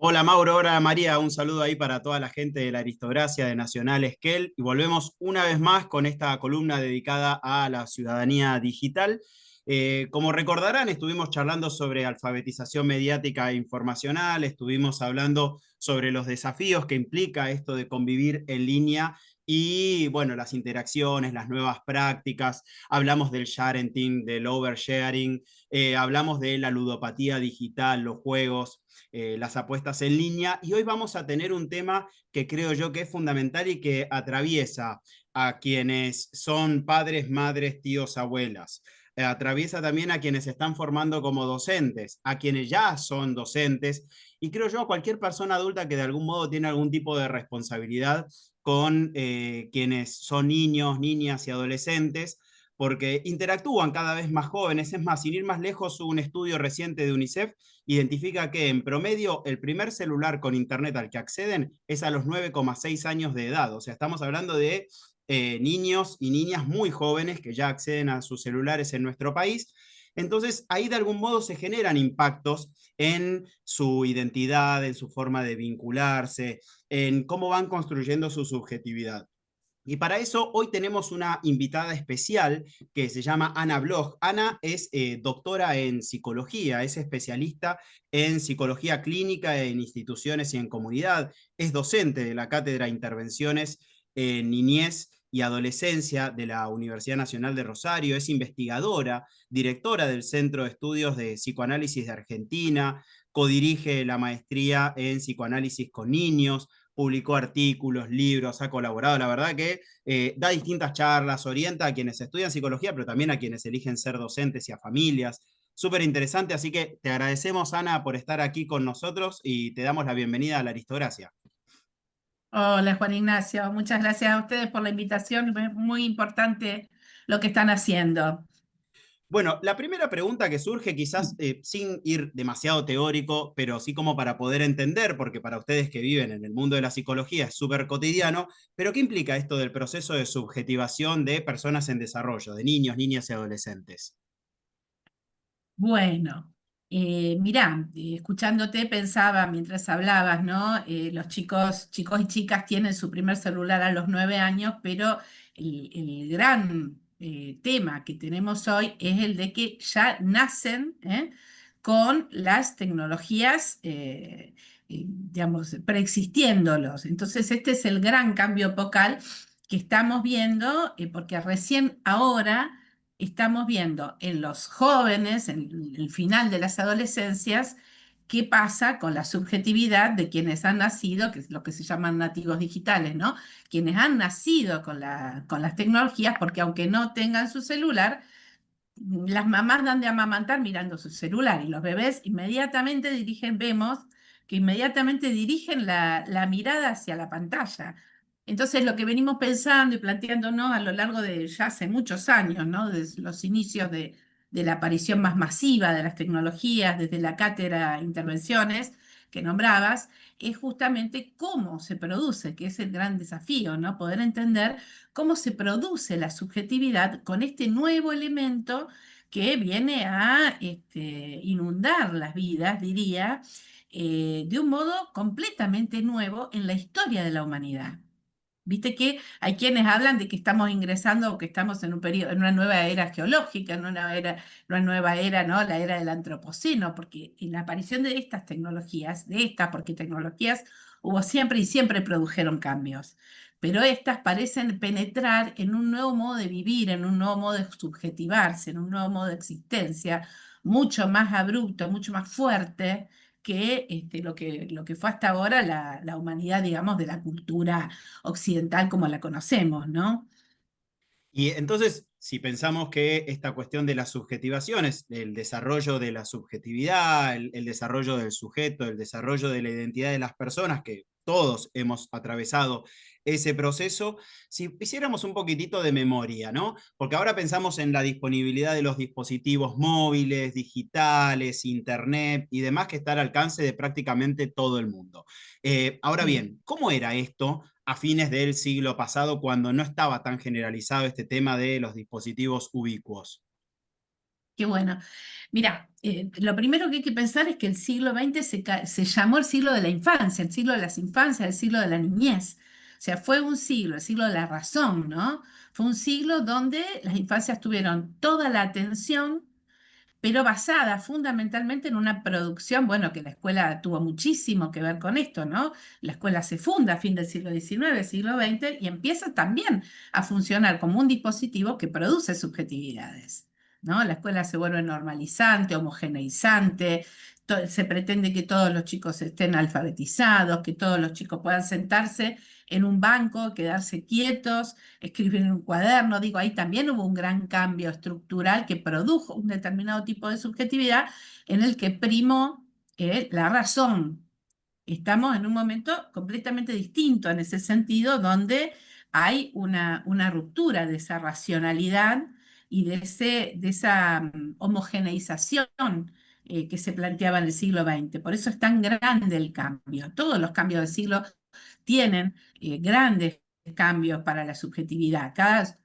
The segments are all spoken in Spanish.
Hola Mauro, hola María, un saludo ahí para toda la gente de la aristocracia de Nacional Esquel y volvemos una vez más con esta columna dedicada a la ciudadanía digital. Como recordarán, estuvimos charlando sobre alfabetización mediática e informacional, estuvimos hablando sobre los desafíos que implica esto de convivir en línea y, bueno, las interacciones, las nuevas prácticas, hablamos del sharing, del oversharing, hablamos de la ludopatía digital, los juegos, las apuestas en línea. Y hoy vamos a tener un tema que creo yo que es fundamental y que atraviesa a quienes son padres, madres, tíos, abuelas. Atraviesa también a quienes se están formando como docentes, a quienes ya son docentes y creo yo a cualquier persona adulta que de algún modo tiene algún tipo de responsabilidad con quienes son niños, niñas y adolescentes, porque interactúan cada vez más jóvenes. Es más, sin ir más lejos, un estudio reciente de UNICEF identifica que en promedio el primer celular con internet al que acceden es a los 9,6 años de edad. O sea, estamos hablando de niños y niñas muy jóvenes que ya acceden a sus celulares en nuestro país. Entonces, ahí de algún modo se generan impactos en su identidad, en su forma de vincularse, en cómo van construyendo su subjetividad. Y para eso hoy tenemos una invitada especial que se llama Ana Bloch. Ana es doctora en psicología, es especialista en psicología clínica en instituciones y en comunidad, es docente de la Cátedra de Intervenciones en Niñez y Adolescencia de la Universidad Nacional de Rosario, es investigadora, directora del Centro de Estudios de Psicoanálisis de Argentina, codirige la maestría en psicoanálisis con niños, publicó artículos, libros, ha colaborado, la verdad que da distintas charlas, orienta a quienes estudian psicología, pero también a quienes eligen ser docentes y a familias. Súper interesante, así que te agradecemos, Ana, por estar aquí con nosotros y te damos la bienvenida a la aristocracia. Hola Juan Ignacio, muchas gracias a ustedes por la invitación, es muy importante lo que están haciendo. Bueno, la primera pregunta que surge, quizás sin ir demasiado teórico, pero sí como para poder entender, porque para ustedes que viven en el mundo de la psicología es súper cotidiano, pero ¿qué implica esto del proceso de subjetivación de personas en desarrollo, de niños, niñas y adolescentes? Bueno, mirá, escuchándote pensaba mientras hablabas, ¿no? Los chicos y chicas tienen su primer celular a los 9 años, pero el gran tema que tenemos hoy es el de que ya nacen, con las tecnologías, digamos, preexistiéndolos. Entonces, este es el gran cambio epocal que estamos viendo, porque recién ahora estamos viendo en los jóvenes, en el final de las adolescencias, qué pasa con la subjetividad de quienes han nacido, que es lo que se llaman nativos digitales, ¿no? Quienes han nacido con las tecnologías, porque aunque no tengan su celular, las mamás dan de amamantar mirando su celular y los bebés inmediatamente vemos que inmediatamente dirigen la mirada hacia la pantalla. Entonces, lo que venimos pensando y planteándonos a lo largo de ya hace muchos años, ¿no? Desde los inicios de la aparición más masiva de las tecnologías, desde la cátedra Intervenciones que nombrabas, es justamente cómo se produce, que es el gran desafío, ¿no? Poder entender cómo se produce la subjetividad con este nuevo elemento que viene a inundar las vidas, diría, de un modo completamente nuevo en la historia de la humanidad. Viste que hay quienes hablan de que estamos ingresando o que estamos en un periodo, en una nueva era geológica, una nueva era, ¿no? La era del antropoceno, porque en la aparición de estas tecnologías, porque tecnologías hubo siempre y siempre produjeron cambios, pero estas parecen penetrar en un nuevo modo de vivir, en un nuevo modo de subjetivarse, en un nuevo modo de existencia, mucho más abrupto, mucho más fuerte que, lo que fue hasta ahora la humanidad, digamos, de la cultura occidental como la conocemos, ¿no? Y entonces, si pensamos que esta cuestión de las subjetivaciones, el desarrollo de la subjetividad, el desarrollo del sujeto, el desarrollo de la identidad de las personas, que todos hemos atravesado ese proceso, si hiciéramos un poquitito de memoria, ¿no? Porque ahora pensamos en la disponibilidad de los dispositivos móviles, digitales, internet y demás que está al alcance de prácticamente todo el mundo. Ahora Sí. bien, ¿cómo era esto a fines del siglo pasado cuando no estaba tan generalizado este tema de los dispositivos ubicuos? Qué bueno. Mira, lo primero que hay que pensar es que el siglo XX se llamó el siglo de la infancia, el siglo de las infancias, el siglo de la niñez. O sea, fue un siglo, el siglo de la razón, ¿no? Fue un siglo donde las infancias tuvieron toda la atención, pero basada fundamentalmente en una producción, bueno, que la escuela tuvo muchísimo que ver con esto, ¿no? La escuela se funda a fin del siglo XIX, siglo XX, y empieza también a funcionar como un dispositivo que produce subjetividades, ¿no? La escuela se vuelve normalizante, homogeneizante, se pretende que todos los chicos estén alfabetizados, que todos los chicos puedan sentarse en un banco, quedarse quietos, escribir en un cuaderno. Digo, ahí también hubo un gran cambio estructural que produjo un determinado tipo de subjetividad en el que primó la razón. Estamos en un momento completamente distinto en ese sentido, donde hay una ruptura de esa racionalidad y de esa homogeneización que se planteaba en el siglo XX. Por eso es tan grande el cambio. Todos los cambios del siglo tienen grandes cambios para la subjetividad.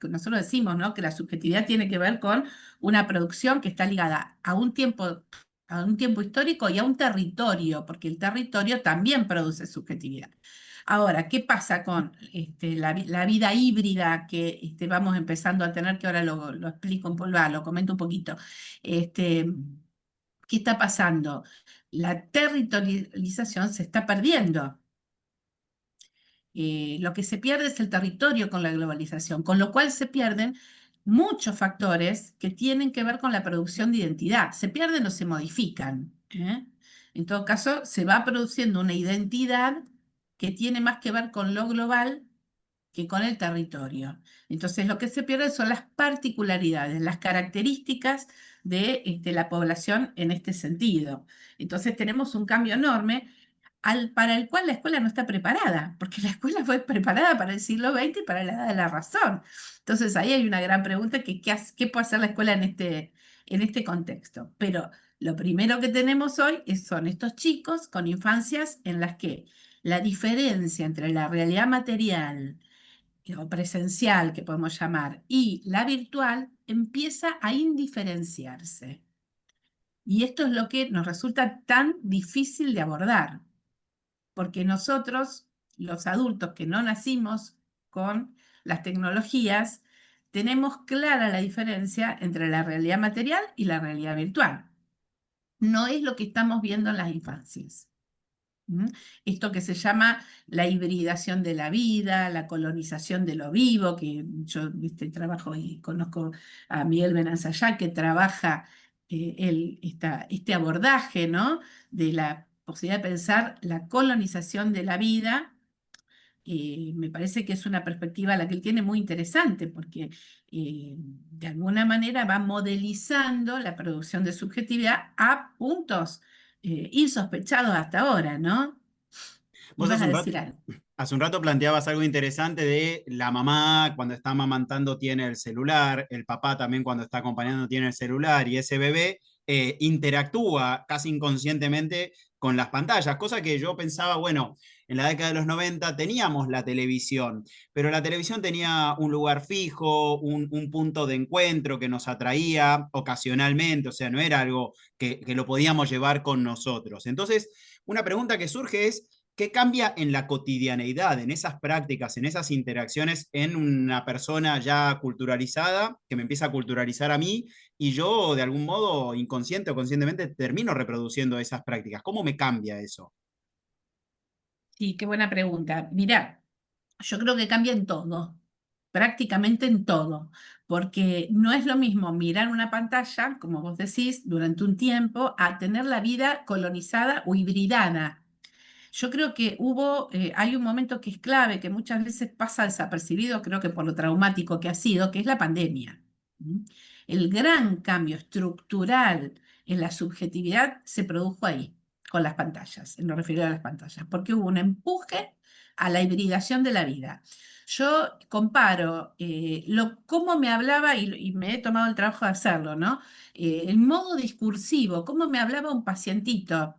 Nosotros decimos, ¿no?, que la subjetividad tiene que ver con una producción que está ligada a un tiempo histórico y a un territorio, porque el territorio también produce subjetividad. Ahora, ¿qué pasa con la vida híbrida que vamos empezando a tener, que ahora lo explico, lo comento un poquito? Este, ¿Qué está pasando? La territorialización se está perdiendo. Lo que se pierde es el territorio con la globalización, con lo cual se pierden muchos factores que tienen que ver con la producción de identidad. Se pierden o se modifican, ¿eh? En todo caso, se va produciendo una identidad que tiene más que ver con lo global que con el territorio. Entonces, lo que se pierde son las particularidades, las características de la población en este sentido. Entonces, tenemos un cambio enorme para el cual la escuela no está preparada, porque la escuela fue preparada para el siglo XX y para la edad de la razón. Entonces ahí hay una gran pregunta que ¿qué puede hacer la escuela en este contexto? Pero lo primero que tenemos hoy son estos chicos con infancias en las que la diferencia entre la realidad material o presencial, que podemos llamar, y la virtual empieza a indiferenciarse. Y esto es lo que nos resulta tan difícil de abordar, porque nosotros, los adultos que no nacimos con las tecnologías, tenemos clara la diferencia entre la realidad material y la realidad virtual. No es lo que estamos viendo en las infancias. Esto que se llama la hibridación de la vida, la colonización de lo vivo, que yo trabajo y conozco a Miguel Benazayá, que trabaja este abordaje, ¿no?, de la posibilidad de pensar la colonización de la vida. Me parece que es una perspectiva la que él tiene muy interesante, porque de alguna manera va modelizando la producción de subjetividad a puntos insospechados hasta ahora, ¿no? Vos Ibas a decir algo. hace un rato planteabas algo interesante de la mamá cuando está amamantando tiene el celular, el papá también cuando está acompañando tiene el celular y ese bebé interactúa casi inconscientemente con las pantallas, cosa que yo pensaba, bueno, en la década de los 90 teníamos la televisión, pero la televisión tenía un lugar fijo, un punto de encuentro que nos atraía ocasionalmente, o sea, no era algo que lo podíamos llevar con nosotros. Entonces, una pregunta que surge es, ¿qué cambia en la cotidianeidad, en esas prácticas, en esas interacciones en una persona ya culturalizada, que me empieza a culturalizar a mí, y yo de algún modo, inconsciente o conscientemente, termino reproduciendo esas prácticas? ¿Cómo me cambia eso? Sí, qué buena pregunta. Mirá, yo creo que cambia en todo, prácticamente en todo, porque no es lo mismo mirar una pantalla, como vos decís, durante un tiempo, a tener la vida colonizada o hibridada. Yo creo que hay un momento que es clave, que muchas veces pasa desapercibido, creo que por lo traumático que ha sido, que es la pandemia. ¿Mm? El gran cambio estructural en la subjetividad se produjo ahí, con las pantallas, en lo referido a las pantallas, porque hubo un empuje a la hibridación de la vida. Yo comparo cómo me hablaba, y me he tomado el trabajo de hacerlo, ¿no? El modo discursivo, cómo me hablaba un pacientito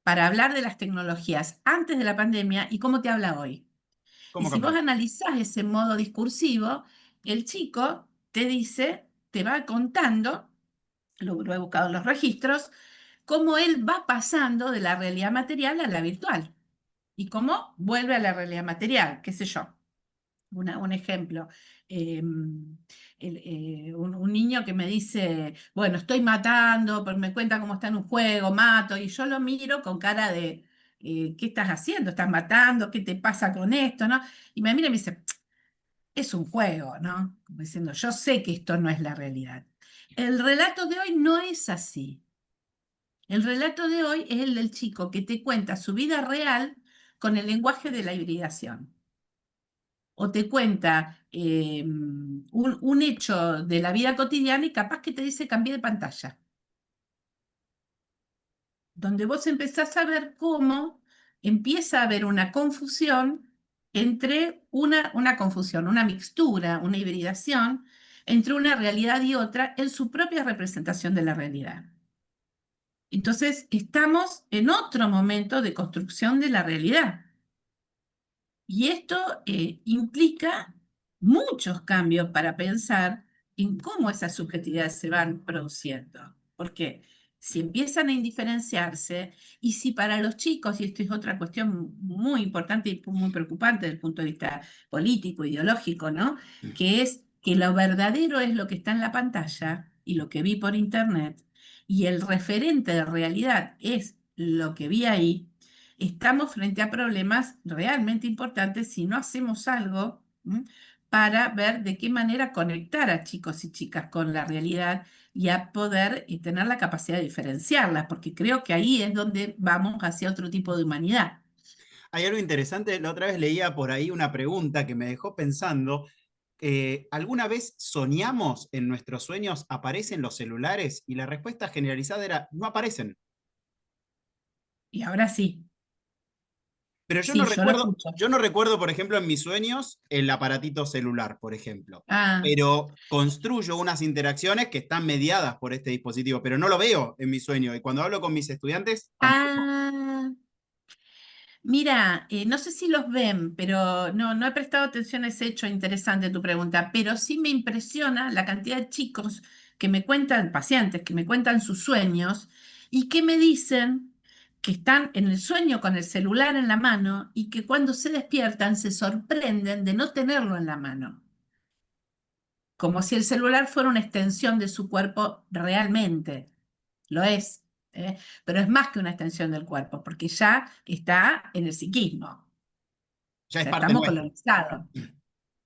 para hablar de las tecnologías antes de la pandemia y cómo te habla hoy. Y ¿Cómo si vos cambió? analizás ese modo discursivo, el chico te dice, te va contando lo he buscado en los registros, cómo él va pasando de la realidad material a la virtual y cómo vuelve a la realidad material, qué sé yo. Un ejemplo, eh, un niño que me dice, bueno, estoy matando, pero me cuenta cómo está en un juego, mato, y yo lo miro con cara de, ¿qué estás haciendo? ¿Estás matando? ¿Qué te pasa con esto? ¿No? Y me mira y me dice, es un juego, ¿no? Como diciendo, yo sé que esto no es la realidad. El relato de hoy no es así. El relato de hoy es el del chico que te cuenta su vida real con el lenguaje de la hibridación. O te cuenta un hecho de la vida cotidiana y capaz que te dice cambié de pantalla, donde vos empezás a ver cómo empieza a haber una confusión entre una confusión, una mixtura, una hibridación entre una realidad y otra en su propia representación de la realidad. Entonces, estamos en otro momento de construcción de la realidad. Y esto implica muchos cambios para pensar en cómo esas subjetividades se van produciendo. Porque si empiezan a indiferenciarse y si para los chicos, y esto es otra cuestión muy importante y muy preocupante desde el punto de vista político, ideológico, ¿no? Que es que lo verdadero es lo que está en la pantalla y lo que vi por internet, y el referente de realidad es lo que vi ahí, estamos frente a problemas realmente importantes si no hacemos algo para ver de qué manera conectar a chicos y chicas con la realidad y a poder tener la capacidad de diferenciarlas, porque creo que ahí es donde vamos hacia otro tipo de humanidad. Hay algo interesante, la otra vez leía por ahí una pregunta que me dejó pensando. ¿Alguna vez soñamos en nuestros sueños, aparecen los celulares? Y la respuesta generalizada era, no aparecen. Y ahora sí, Pero sí, yo lo escucho. yo no recuerdo, por ejemplo, en mis sueños, el aparatito celular, por ejemplo. Ah, Pero construyo unas interacciones que están mediadas por este dispositivo, pero no lo veo en mi sueño. Y cuando hablo con mis estudiantes, tampoco. ah, mira, no sé si los ven, pero no he prestado atención a ese hecho interesante de tu pregunta, pero sí me impresiona la cantidad de chicos que me cuentan, pacientes, que me cuentan sus sueños y que me dicen que están en el sueño con el celular en la mano y que cuando se despiertan se sorprenden de no tenerlo en la mano, como si el celular fuera una extensión de su cuerpo realmente. Lo es, ¿eh? Pero es más que una extensión del cuerpo, porque ya está en el psiquismo. O Ya es sea, parte estamos nuestra. colonizados.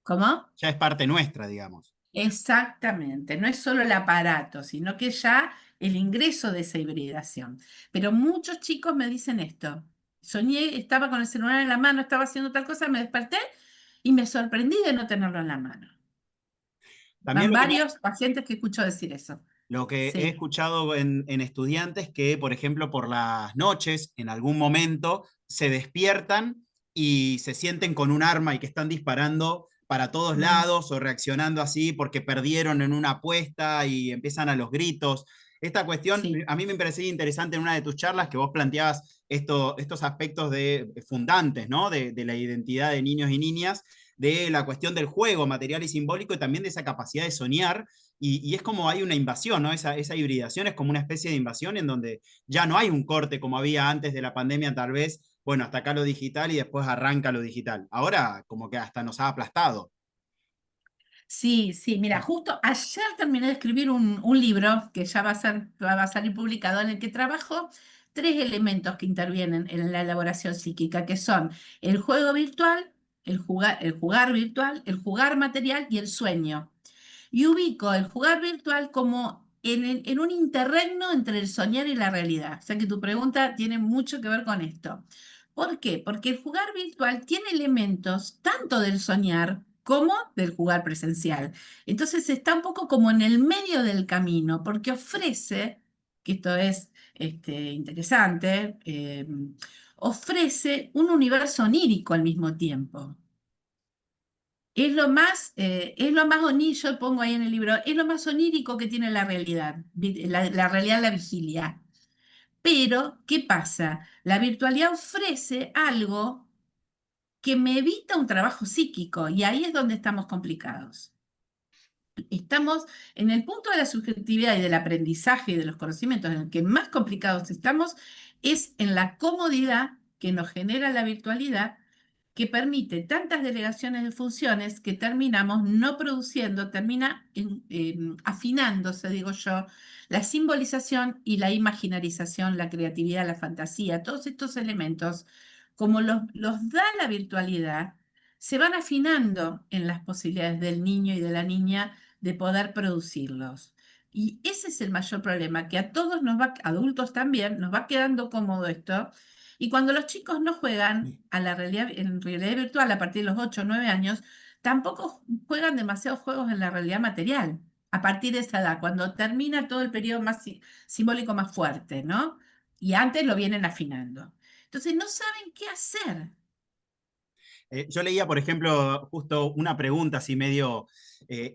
¿Cómo? Ya es parte nuestra, digamos. Exactamente. No es solo el aparato, sino que ya el ingreso de esa hibridación. Pero muchos chicos me dicen esto. Soñé, estaba con el celular en la mano, estaba haciendo tal cosa, me desperté y me sorprendí de no tenerlo en la mano. También Van varios pacientes que escucho decir eso. lo que he Sí, escuchado en estudiantes que, por ejemplo, por las noches, en algún momento, se despiertan y se sienten con un arma y que están disparando para todos mm, lados o reaccionando así porque perdieron en una apuesta y empiezan a los gritos. Esta cuestión, sí, a mí me parecía interesante en una de tus charlas que vos planteabas estos aspectos fundantes, ¿no? De la identidad de niños y niñas, de la cuestión del juego material y simbólico y también de esa capacidad de soñar y es como hay una invasión, ¿no? Esa hibridación es como una especie de invasión en donde ya no hay un corte como había antes de la pandemia, tal vez, bueno, hasta acá lo digital y después arranca lo digital. Ahora como que hasta nos ha aplastado. sí, sí. Mira, justo ayer terminé de escribir un libro que ya va a salir publicado, en el que trabajo tres elementos que intervienen en la elaboración psíquica, que son el juego virtual, el jugar virtual, el jugar material y el sueño. Y ubico el jugar virtual como en un interregno entre el soñar y la realidad. O sea que tu pregunta tiene mucho que ver con esto. ¿Por qué? Porque el jugar virtual tiene elementos tanto del soñar como del jugar presencial. Entonces está un poco como en el medio del camino, porque ofrece, que esto es interesante, ofrece un universo onírico al mismo tiempo. Es lo más onírico, yo pongo ahí en el libro, es lo más onírico que tiene la realidad, la realidad, la vigilia. Pero, ¿qué pasa? La virtualidad ofrece algo que me evita un trabajo psíquico y ahí es donde estamos complicados. Estamos en el punto de la subjetividad y del aprendizaje y de los conocimientos en el que más complicados estamos, es en la comodidad que nos genera la virtualidad, que permite tantas delegaciones de funciones que terminamos no produciendo, termina afinándose, digo yo, la simbolización y la imaginarización, la creatividad, la fantasía, todos estos elementos, como los da la virtualidad, se van afinando en las posibilidades del niño y de la niña de poder producirlos. Y ese es el mayor problema, que a todos nos va, adultos también, nos va quedando cómodo esto. Y cuando los chicos no juegan a la realidad, en realidad virtual a partir de los 8 o 9 años, tampoco juegan demasiados juegos en la realidad material. A partir de esa edad, cuando termina todo el periodo más simbólico más fuerte, ¿no? Y antes lo vienen afinando. Entonces no saben qué hacer. Yo leía, por ejemplo, justo una pregunta así medio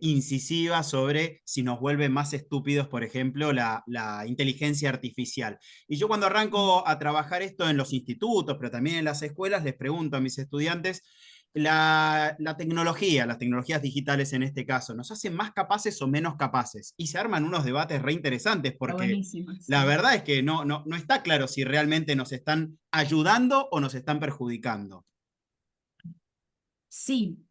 incisiva sobre si nos vuelve más estúpidos, por ejemplo, la inteligencia artificial. Y yo cuando arranco a trabajar esto en los institutos, pero también en las escuelas, les pregunto a mis estudiantes, la tecnología, las tecnologías digitales en este caso, ¿nos hacen más capaces o menos capaces? Y se arman unos debates re interesantes Está porque buenísimo, la sí. verdad es que no está claro si realmente nos están ayudando o nos están perjudicando. Sí,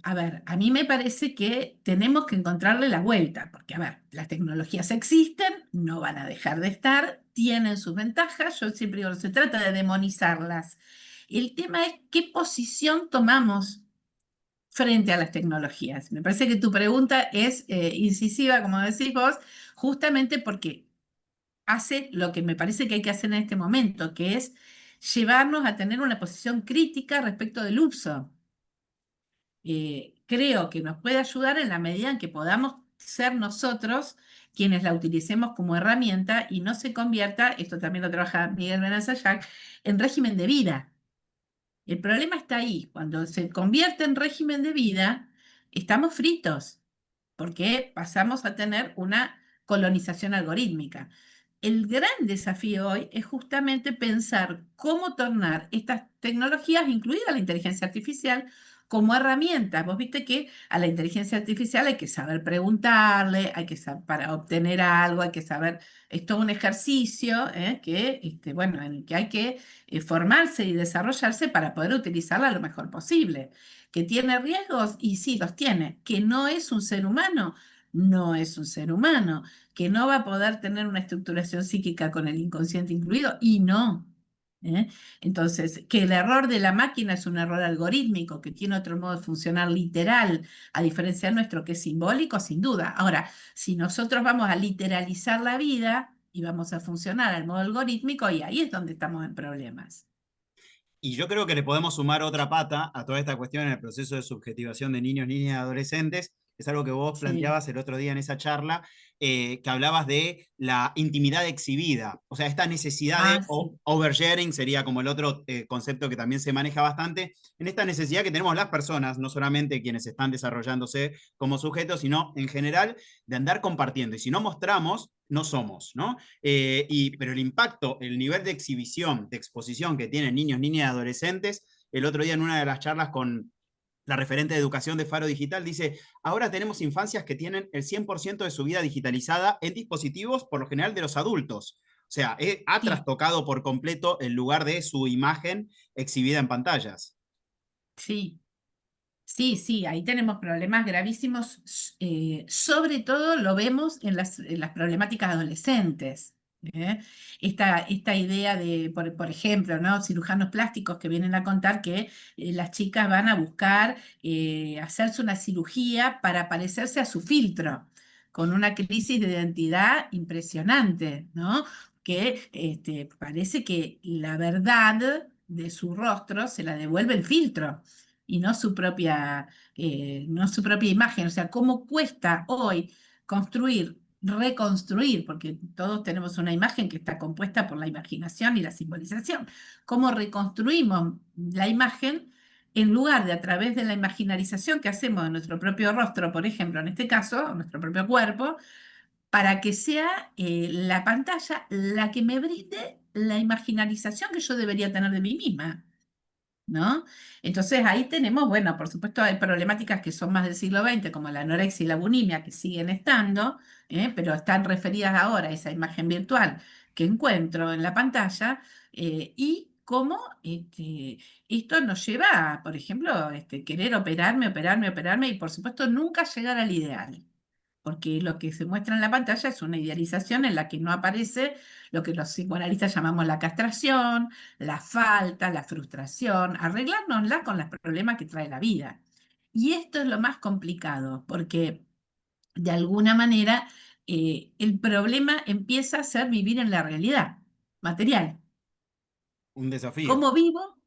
a ver, a mí me parece que tenemos que encontrarle la vuelta, porque a ver, las tecnologías existen, no van a dejar de estar, tienen sus ventajas, yo siempre digo, no se trata de demonizarlas. El tema es qué posición tomamos frente a las tecnologías. Me parece que tu pregunta es incisiva, como decís vos, justamente porque hace lo que me parece que hay que hacer en este momento, que es llevarnos a tener una posición crítica respecto del uso. Creo que nos puede ayudar en la medida en que podamos ser nosotros quienes la utilicemos como herramienta y no se convierta, esto también lo trabaja Miguel Benazayac, en régimen de vida. El problema está ahí, cuando se convierte en régimen de vida, estamos fritos, porque pasamos a tener una colonización algorítmica. El gran desafío hoy es justamente pensar cómo tornar estas tecnologías, incluida la inteligencia artificial, como herramientas. Vos viste que a la inteligencia artificial hay que saber preguntarle, hay que saber, para obtener algo, hay que saber, es todo un ejercicio que, bueno, en el que hay que formarse y desarrollarse para poder utilizarla lo mejor posible. ¿Que tiene riesgos? Y sí, los tiene. ¿Que no es un ser humano? No es un ser humano. ¿Que no va a poder tener una estructuración psíquica con el inconsciente incluido? Y no. ¿eh? Entonces, que el error de la máquina es un error algorítmico, que tiene otro modo de funcionar literal, a diferencia de nuestro que es simbólico, sin duda. Ahora, si nosotros vamos a literalizar la vida y vamos a funcionar al modo algorítmico, y ahí es donde estamos en problemas. Y yo creo que le podemos sumar otra pata a toda esta cuestión en el proceso de subjetivación de niños, niñas y adolescentes. Es algo que vos Sí. planteabas el otro día en esa charla, que hablabas de la intimidad exhibida. O sea, esta necesidad de Ah, sí. oversharing sería como el otro concepto que también se maneja bastante, en esta necesidad que tenemos las personas, no solamente quienes están desarrollándose como sujetos, sino en general de andar compartiendo. Y si no mostramos, no somos, ¿no? Pero el impacto, el nivel de exhibición, de exposición que tienen niños, niñas y adolescentes, el otro día en una de las charlas con la referente de educación de Faro Digital, dice, ahora tenemos infancias que tienen el 100% de su vida digitalizada en dispositivos, por lo general, de los adultos. O sea, ha Sí, trastocado por completo el lugar de su imagen exhibida en pantallas. sí. Sí, sí, ahí tenemos problemas gravísimos, sobre todo lo vemos en las problemáticas adolescentes. ¿eh? Esta idea de, por ejemplo, ¿no? Cirujanos plásticos que vienen a contar que las chicas van a buscar hacerse una cirugía para parecerse a su filtro, con una crisis de identidad impresionante, ¿no? Que parece que la verdad de su rostro se la devuelve el filtro y no su propia imagen. O sea, cómo cuesta hoy construir, reconstruir, porque todos tenemos una imagen que está compuesta por la imaginación y la simbolización. Cómo reconstruimos la imagen en lugar de a través de la imaginarización que hacemos de nuestro propio rostro, por ejemplo, en este caso, nuestro propio cuerpo, para que sea la pantalla la que me brinde la imaginarización que yo debería tener de mí misma. ¿no? Entonces ahí tenemos, bueno, por supuesto hay problemáticas que son más del siglo XX, como la anorexia y la bulimia, que siguen estando, pero están referidas ahora a esa imagen virtual que encuentro en la pantalla, y cómo esto nos lleva a, por ejemplo, querer operarme, y por supuesto nunca llegar al ideal. Porque lo que se muestra en la pantalla es una idealización en la que no aparece lo que los psicoanalistas llamamos la castración, la falta, la frustración, arreglárnosla con los problemas que trae la vida. Y esto es lo más complicado, porque de alguna manera el problema empieza a ser vivir en la realidad material. Un desafío, ¿Cómo vivo?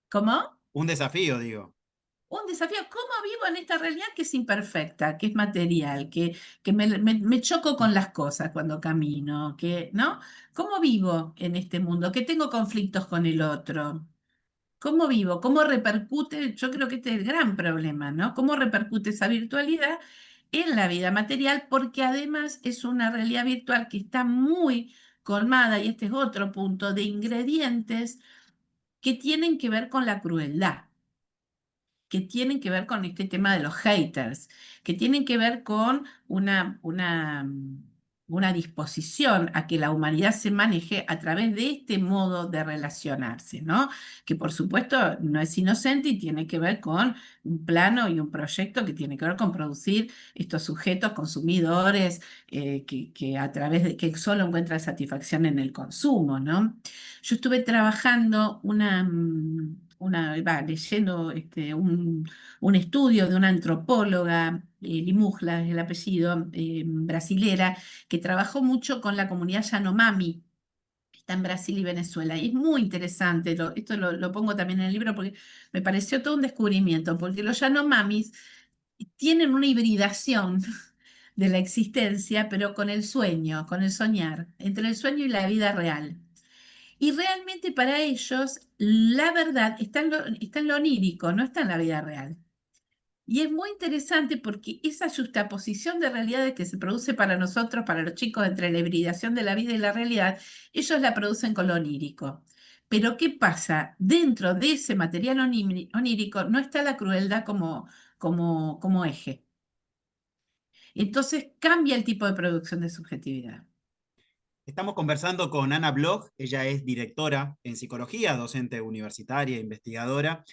¿Cómo? un desafío, digo. Un desafío, ¿cómo vivo en esta realidad que es imperfecta, que es material, que me choco con las cosas cuando camino, ¿no? ¿Cómo vivo en este mundo? Que tengo conflictos con el otro. ¿Cómo vivo? ¿Cómo repercute? Yo creo que este es el gran problema, ¿no? ¿Cómo repercute esa virtualidad en la vida material? Porque además es una realidad virtual que está muy colmada, y este es otro punto, de ingredientes que tienen que ver con la crueldad, que tienen que ver con este tema de los haters, que tienen que ver con una disposición a que la humanidad se maneje a través de este modo de relacionarse, ¿no? Que por supuesto no es inocente y tiene que ver con un plano y un proyecto que tiene que ver con producir estos sujetos consumidores, que a través de que solo encuentran satisfacción en el consumo, ¿no? Yo estuve trabajando leyendo un estudio de una antropóloga, Limujla es el apellido, brasilera, que trabajó mucho con la comunidad Yanomami, que está en Brasil y Venezuela. Y es muy interesante, esto lo pongo también en el libro porque me pareció todo un descubrimiento, porque los Yanomamis tienen una hibridación de la existencia, pero con el sueño, con el soñar, entre el sueño y la vida real. Y realmente para ellos la verdad está en lo onírico, no está en la vida real. Y es muy interesante porque esa justaposición de realidades que se produce para nosotros, para los chicos, entre la hibridación de la vida y la realidad, ellos la producen con lo onírico. Pero ¿qué pasa? Dentro de ese material onírico no está la crueldad como eje. Entonces cambia el tipo de producción de subjetividad. Estamos conversando con Ana Bloch, ella es directora en psicología, docente universitaria, investigadora.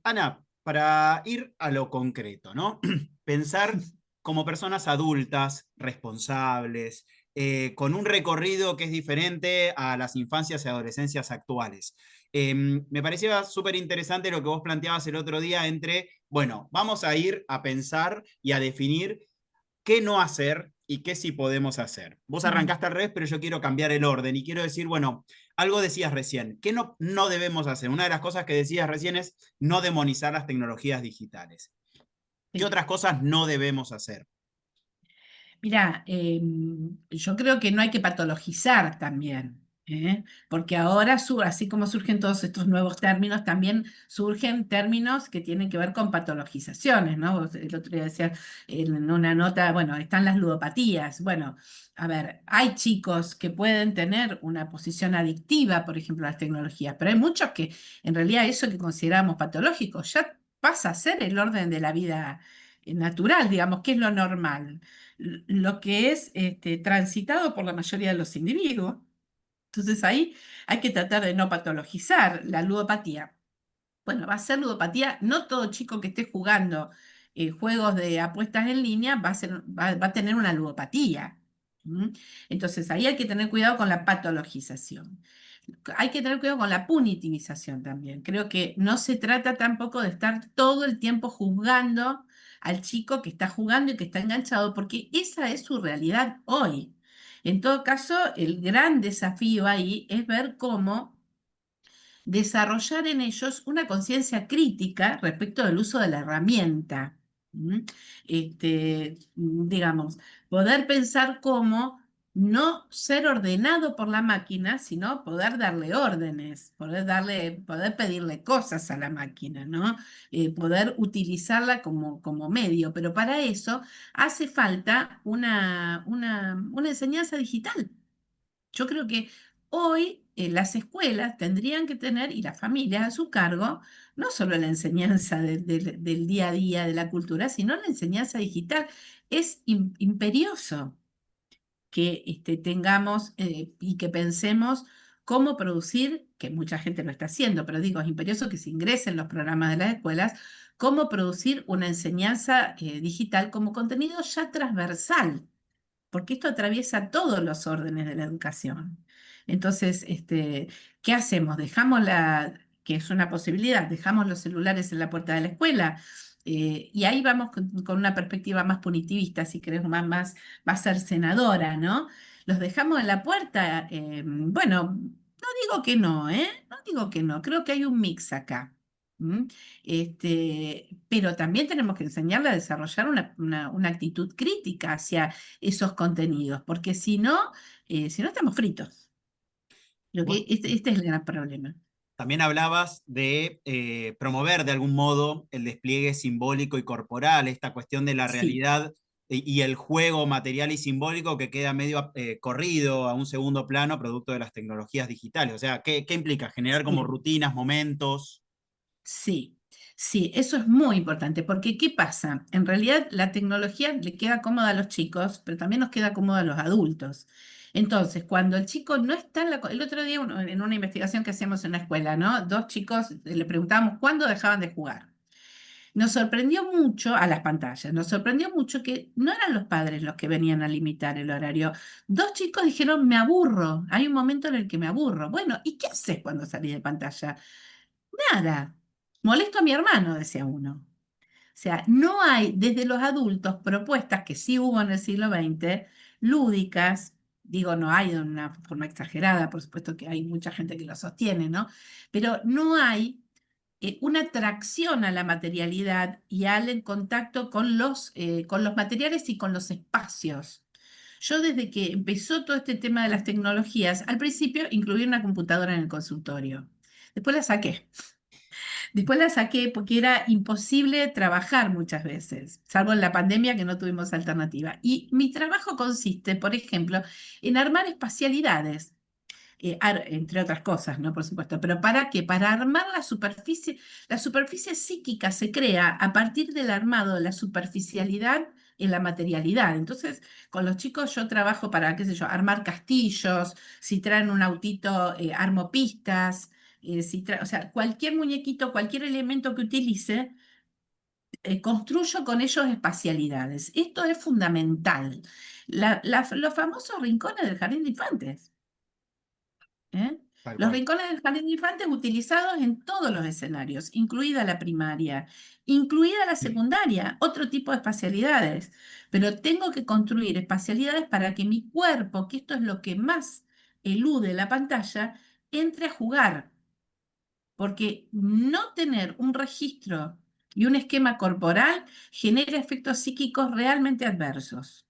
Ana, para ir a lo concreto, ¿no? Pensar como personas adultas, responsables, con un recorrido que es diferente a las infancias y adolescencias actuales. Me parecía súper interesante lo que vos planteabas el otro día entre, bueno, vamos a ir a pensar y a definir qué no hacer y qué sí podemos hacer. Vos Mm. arrancaste al revés, pero yo quiero cambiar el orden y quiero decir, bueno, algo decías recién, ¿qué no debemos hacer? Una de las cosas que decías recién es no demonizar las tecnologías digitales. ¿Qué Sí. otras cosas no debemos hacer? Mira, yo creo que no hay que patologizar también, porque ahora, así como surgen todos estos nuevos términos, también surgen términos que tienen que ver con patologizaciones, ¿no? El otro día decía en una nota, bueno, están las ludopatías. Bueno, a ver, hay chicos que pueden tener una posición adictiva, por ejemplo, a las tecnologías, pero hay muchos que en realidad eso que consideramos patológico ya pasa a ser el orden de la vida natural, digamos, que es lo normal, lo que es transitado por la mayoría de los individuos. Entonces ahí hay que tratar de no patologizar la ludopatía. Bueno, va a ser ludopatía, no todo chico que esté jugando juegos de apuestas en línea va a tener una ludopatía. ¿Mm? Entonces ahí hay que tener cuidado con la patologización. Hay que tener cuidado con la punitivización también. Creo que no se trata tampoco de estar todo el tiempo juzgando al chico que está jugando y que está enganchado, porque esa es su realidad hoy. En todo caso, el gran desafío ahí es ver cómo desarrollar en ellos una conciencia crítica respecto del uso de la herramienta. ¿Mm? Digamos, poder pensar cómo no ser ordenado por la máquina, sino poder darle órdenes, poder pedirle cosas a la máquina, ¿no? Poder utilizarla como medio. Pero para eso hace falta una enseñanza digital. Yo creo que hoy las escuelas tendrían que tener, y las familias a su cargo, no solo la enseñanza del día a día de la cultura, sino la enseñanza digital. Es imperioso que tengamos y que pensemos cómo producir, que mucha gente lo está haciendo, pero digo, es imperioso que se ingresen los programas de las escuelas, cómo producir una enseñanza digital como contenido ya transversal, porque esto atraviesa todos los órdenes de la educación. Entonces, ¿qué hacemos? Dejamos que es una posibilidad, dejamos los celulares en la puerta de la escuela. Y ahí vamos con una perspectiva más punitivista, si querés, más cercenadora, ¿no? Los dejamos en la puerta. Bueno, no digo que no, ¿eh? No digo que no, creo que hay un mix acá. ¿M? Pero también tenemos que enseñarle a desarrollar una actitud crítica hacia esos contenidos, porque si no estamos fritos. Este es el gran problema. También hablabas de promover de algún modo el despliegue simbólico y corporal, esta cuestión de la Sí, realidad y el juego material y simbólico que queda medio corrido a un segundo plano producto de las tecnologías digitales. O sea, ¿qué implica? Generar como sí, rutinas, momentos. sí, sí, eso es muy importante, porque ¿qué pasa? En realidad la tecnología le queda cómoda a los chicos, pero también nos queda cómoda a los adultos. Entonces, cuando el chico no está el otro día en una investigación que hacemos en la escuela, ¿no? Dos chicos le preguntábamos cuándo dejaban de jugar. Nos sorprendió mucho a las pantallas, nos sorprendió mucho que no eran los padres los que venían a limitar el horario. Dos chicos dijeron, me aburro, hay un momento en el que me aburro. Bueno, ¿y qué haces cuando salís de pantalla? Nada. Molesto a mi hermano, decía uno. O sea, no hay desde los adultos propuestas que sí hubo en el siglo XX, lúdicas, digo, no hay de una forma exagerada, por supuesto que hay mucha gente que lo sostiene, ¿no? Pero no hay una atracción a la materialidad y al en contacto con los materiales y con los espacios. Yo desde que empezó todo este tema de las tecnologías, al principio incluí una computadora en el consultorio. Después la saqué. Después la saqué porque era imposible trabajar muchas veces, salvo en la pandemia que no tuvimos alternativa. Y mi trabajo consiste, por ejemplo, en armar espacialidades entre otras cosas, ¿no? Por supuesto, pero ¿para qué? Para armar la superficie psíquica se crea a partir del armado de la superficialidad en la materialidad. Entonces, con los chicos yo trabajo para, qué sé yo, armar castillos, si traen un autito, armo pistas, o sea, cualquier muñequito, cualquier elemento que utilice, construyo con ellos espacialidades. Esto es fundamental. Los famosos rincones del jardín de infantes. ¿Eh? Tal Los cual. rincones del jardín de infantes utilizados en todos los escenarios, incluida la primaria, incluida la secundaria, otro tipo de espacialidades. Pero tengo que construir espacialidades para que mi cuerpo, que esto es lo que más elude la pantalla, entre a jugar. Porque no tener un registro y un esquema corporal genera efectos psíquicos realmente adversos.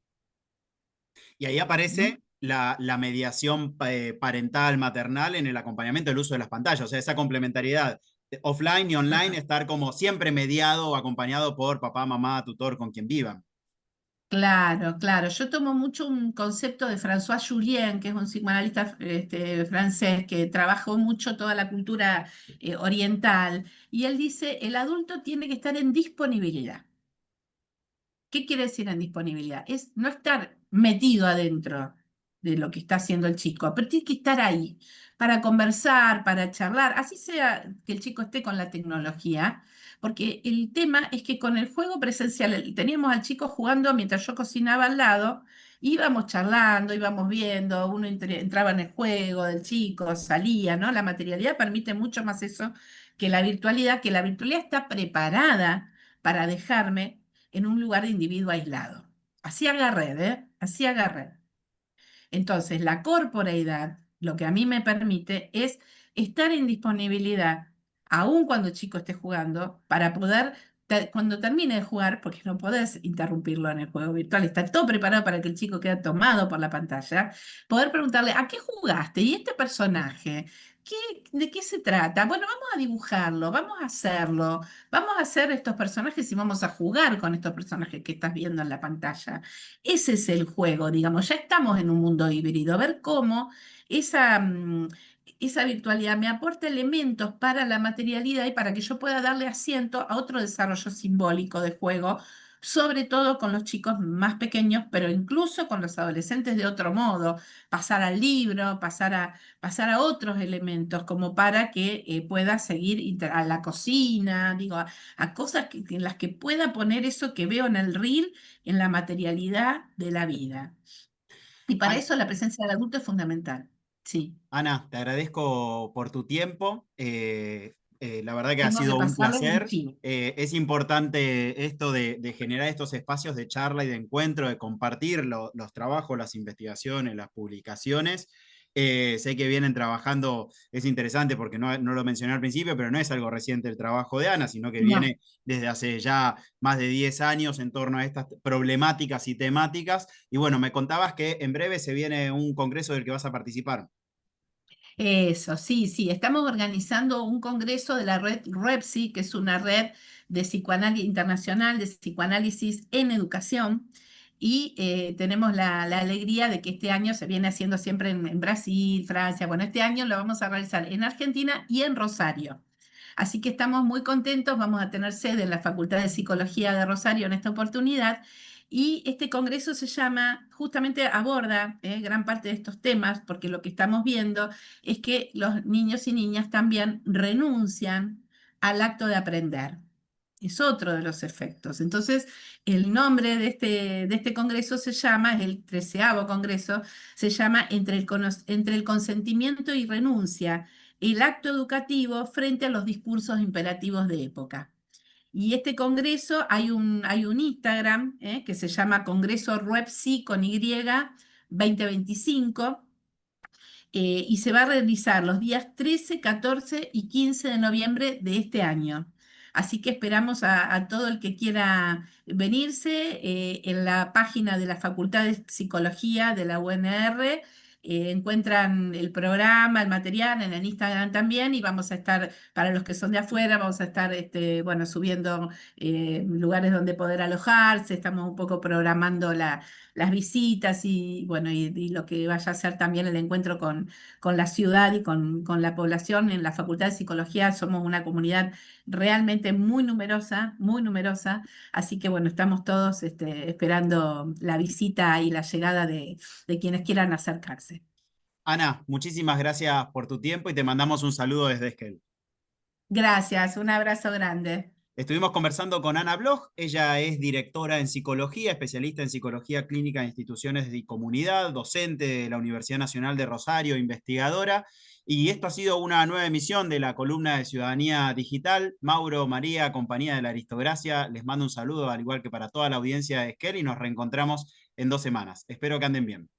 Y ahí ¿Mm? aparece la mediación parental, maternal en el acompañamiento del uso de las pantallas, o sea, esa complementariedad offline y online, estar como siempre mediado o acompañado por papá, mamá, tutor, con quien vivan. Claro, claro. Yo tomo mucho un concepto de François Julien, que es un psicoanalista francés que trabajó mucho toda la cultura oriental, y él dice, el adulto tiene que estar en disponibilidad. ¿Qué quiere decir en disponibilidad? Es no estar metido adentro de lo que está haciendo el chico, pero tiene que estar ahí para conversar, para charlar, así sea que el chico esté con la tecnología, porque el tema es que con el juego presencial, teníamos al chico jugando mientras yo cocinaba al lado, íbamos charlando, íbamos viendo, uno entraba en el juego del chico, salía, ¿no? La materialidad permite mucho más eso que la virtualidad está preparada para dejarme en un lugar de individuo aislado. Así agarré, ¿eh? Así agarré. Entonces, la corporeidad, lo que a mí me permite es estar en disponibilidad, aun cuando el chico esté jugando, para poder, cuando termine de jugar, porque no podés interrumpirlo en el juego virtual, está todo preparado para que el chico quede tomado por la pantalla, poder preguntarle, ¿a qué jugaste? ¿Y este personaje? ¿De qué se trata? Bueno, vamos a dibujarlo, vamos a hacerlo, vamos a hacer estos personajes y vamos a jugar con estos personajes que estás viendo en la pantalla. Ese es el juego, digamos, ya estamos en un mundo híbrido, ver cómo esa, esa virtualidad me aporta elementos para la materialidad y para que yo pueda darle asiento a otro desarrollo simbólico de juego, sobre todo con los chicos más pequeños, pero incluso con los adolescentes de otro modo, pasar al libro, pasar a otros elementos, como para que pueda seguir a la cocina, digo, a cosas en las que pueda poner eso que veo en el reel, en la materialidad de la vida. Y para An- eso la presencia del adulto es fundamental. Sí, Ana, te agradezco por tu tiempo. La verdad que ha tengo que sido un pasarle un placer. chivo. Es importante esto de generar estos espacios de charla y de encuentro, de compartir los trabajos, las investigaciones, las publicaciones. Sé que vienen trabajando, es interesante porque no lo mencioné al principio, pero no es algo reciente el trabajo de Ana, sino que No. viene desde hace ya más de 10 años en torno a estas problemáticas y temáticas. Y bueno, me contabas que en breve se viene un congreso del que vas a participar. Eso, sí, sí. Estamos organizando un congreso de la red REPSI, que es una red de psicoanálisis internacional, de psicoanálisis en educación. Y tenemos la alegría de que este año se viene haciendo siempre en Brasil, Francia. Bueno, este año lo vamos a realizar en Argentina y en Rosario. Así que estamos muy contentos. Vamos a tener sede en la Facultad de Psicología de Rosario en esta oportunidad. Y este congreso se llama, justamente aborda gran parte de estos temas, porque lo que estamos viendo es que los niños y niñas también renuncian al acto de aprender. Es otro de los efectos. Entonces, el nombre de este congreso se llama, es el 13º congreso, se llama Entre el consentimiento y renuncia, el acto educativo frente a los discursos imperativos de época. Y este congreso, hay un Instagram que se llama Congreso RUEPSI con Y 2025, y se va a realizar los días 13, 14 y 15 de noviembre de este año. Así que esperamos a todo el que quiera venirse en la página de la Facultad de Psicología de la UNR. Encuentran el programa, el material en el Instagram también, y vamos a estar, para los que son de afuera, vamos a estar bueno, subiendo lugares donde poder alojarse. Estamos un poco programando las visitas y bueno, y lo que vaya a ser también el encuentro con la ciudad y con la población. En la Facultad de Psicología somos una comunidad realmente muy numerosa, así que bueno, estamos todos esperando la visita y la llegada de quienes quieran acercarse. Ana, muchísimas gracias por tu tiempo y te mandamos un saludo desde Esquel. Gracias, un abrazo grande. Estuvimos conversando con Ana Bloch, ella es directora en psicología, especialista en psicología clínica de instituciones y comunidad, docente de la Universidad Nacional de Rosario, investigadora, y esto ha sido una nueva emisión de la columna de Ciudadanía Digital. Mauro, María, compañía de la Aristocracia, les mando un saludo, al igual que para toda la audiencia de Esquel, y nos reencontramos en 2 semanas. Espero que anden bien.